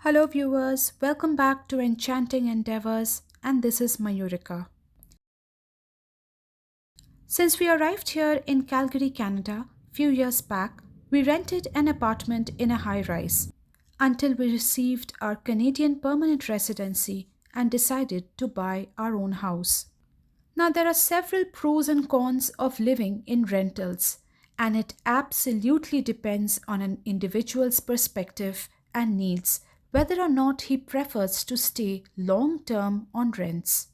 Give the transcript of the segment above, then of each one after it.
Hello, viewers. Welcome back to Enchanting Endeavors, and this is Mayurika. Since we arrived here in Calgary, Canada, few years back, we rented an apartment in a high rise until we received our Canadian permanent residency and decided to buy our own house. Now, there are several pros and cons of living in rentals, and it absolutely depends on an individual's perspective and needs whether or not he prefers to stay long term on rents.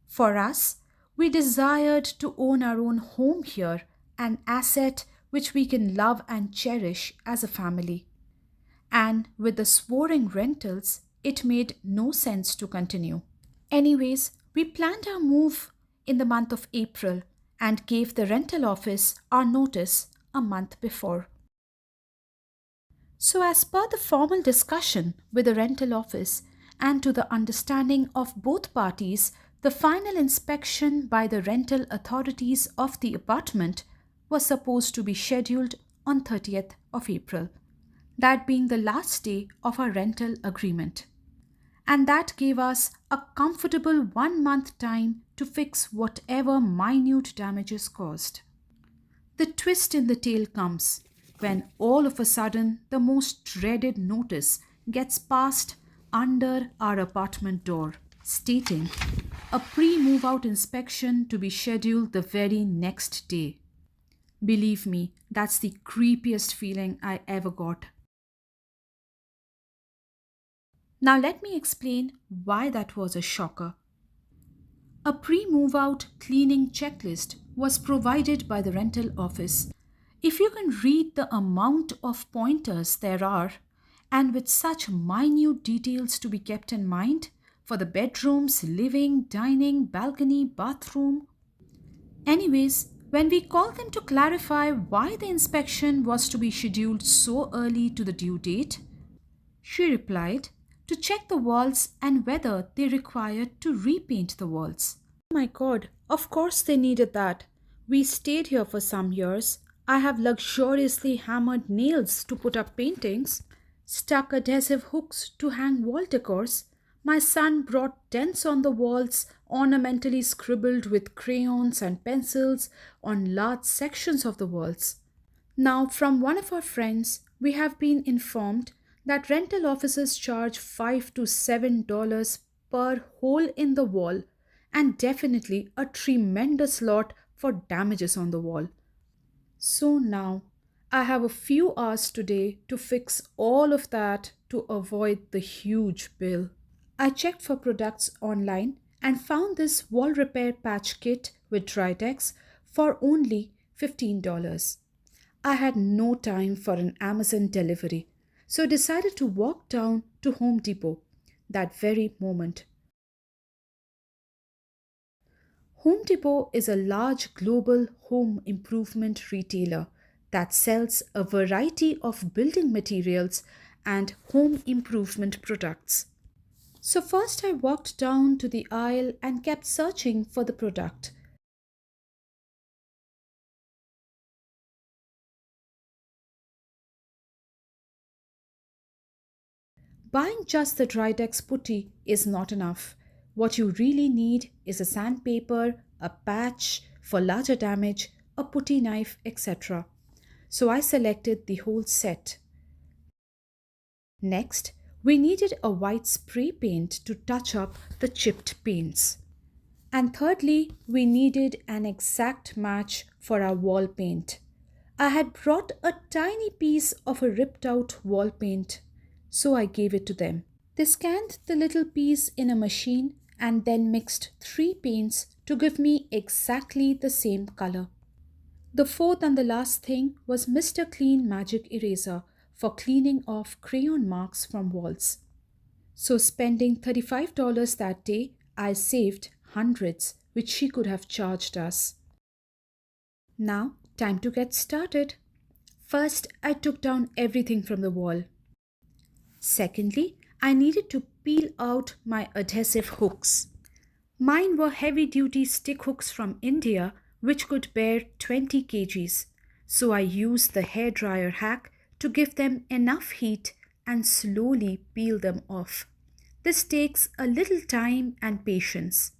For us, we desired to own our own home here, an asset which we can love and cherish as a family. And with the soaring rentals, it made no sense to continue. Anyways, we planned our move in the month of April and gave the rental office our notice a month before. So, as per the formal discussion with the rental office and to the understanding of both parties, the final inspection by the rental authorities of the apartment was supposed to be scheduled on 30th of April, that being the last day of our rental agreement. And that gave us a comfortable 1 month time to fix whatever minute damages caused. The twist in the tale comes when all of a sudden the most dreaded notice gets passed under our apartment door stating a pre move out inspection to be scheduled the very next day. Believe me, that's the creepiest feeling I ever got. Now, let me explain why that was a shocker. A pre move out cleaning checklist was provided by the rental office. If you can read the amount of pointers there are, and with such minute details to be kept in mind for the bedrooms, living, dining, balcony, bathroom. Anyways, when we called them to clarify why the inspection was to be scheduled so early to the due date, she replied to check the walls and whether they required to repaint the walls. Oh my god, of course they needed that. We stayed here for some years. I have luxuriously hammered nails to put up paintings, stuck adhesive hooks to hang wall decors. My son brought dents on the walls, ornamentally scribbled with crayons and pencils on large sections of the walls. Now, from one of our friends, we have been informed that rental offices charge $5 to $7 per hole in the wall, and definitely a tremendous lot for damages on the wall. So now I have a few hours today to fix all of that to avoid the huge bill. I checked for products online and found this wall repair patch kit with Dritex for only $15. I had no time for an Amazon delivery, so decided to walk down to Home Depot that very moment. Home Depot is a large global home improvement retailer that sells a variety of building materials and home improvement products. So, first I walked down to the aisle and kept searching for the product. Buying just the Dridex putty is not enough. What you really need is a sandpaper, a patch for larger damage, a putty knife, etc. So I selected the whole set. Next, we needed a white spray paint to touch up the chipped paints. And thirdly, we needed an exact match for our wall paint. I had brought a tiny piece of a ripped out wall paint, so I gave it to them. They scanned the little piece in a machine and then mixed 3 paints to give me exactly the same color. The fourth and the last thing was Mr. Clean Magic Eraser for cleaning off crayon marks from walls. So, spending $35 that day, I saved hundreds, which she could have charged us. Now, time to get started. First, I took down everything from the wall. Secondly, I needed to peel out my adhesive hooks. Mine were heavy duty stick hooks from India which could bear 20 kgs. So I used the hairdryer hack to give them enough heat and slowly peel them off. This takes a little time and patience.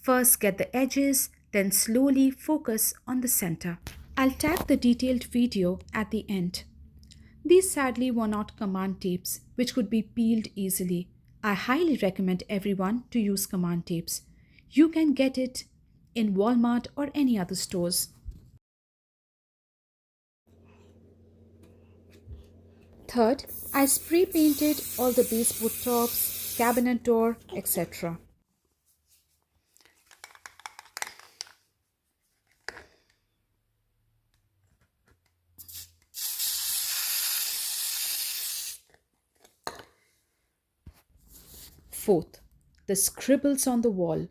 First get the edges, then slowly focus on the center. I'll tag the detailed video at the end. These sadly were not command tapes, which could be peeled easily. I highly recommend everyone to use command tapes. You can get it in Walmart or any other stores. Third, I spray painted all the baseboard tops, cabinet door, etc. Fourth, the scribbles on the wall.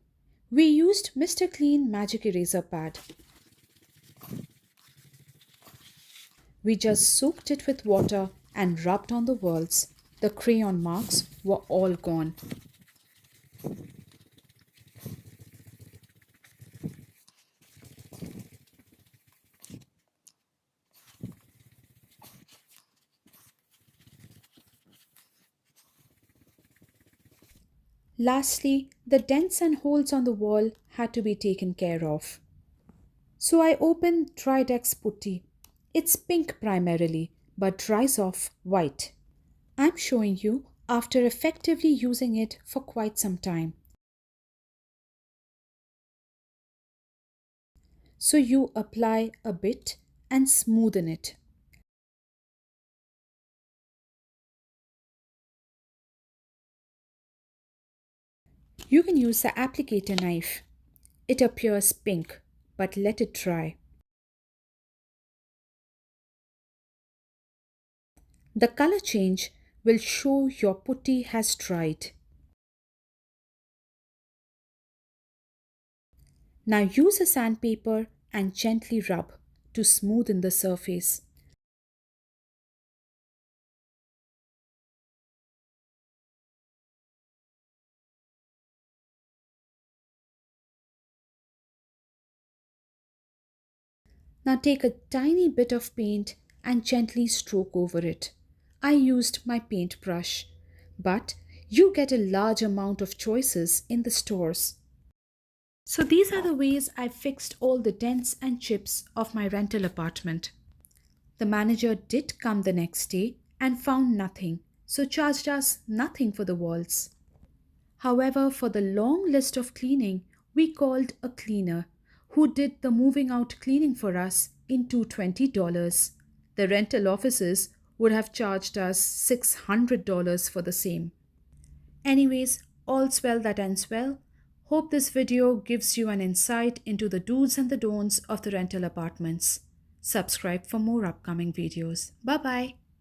We used Mr. Clean Magic Eraser Pad. We just soaked it with water and rubbed on the walls. The crayon marks were all gone. Lastly, the dents and holes on the wall had to be taken care of. So I opened Tridex Putty. It's pink primarily, but dries off white. I'm showing you after effectively using it for quite some time. So you apply a bit and smoothen it. You can use the applicator knife. It appears pink, but let it dry. The color change will show your putty has dried. Now use a sandpaper and gently rub to smoothen the surface. Now take a tiny bit of paint and gently stroke over it. I used my paintbrush, but you get a large amount of choices in the stores. So these are the ways I fixed all the dents and chips of my rental apartment. The manager did come the next day and found nothing, so charged us nothing for the walls. However, for the long list of cleaning, we called a cleaner who did the moving out cleaning for us into $20. The rental offices would have charged us $600 for the same. Anyways, all's well that ends well. Hope this video gives you an insight into the do's and the don'ts of the rental apartments. Subscribe for more upcoming videos. Bye bye.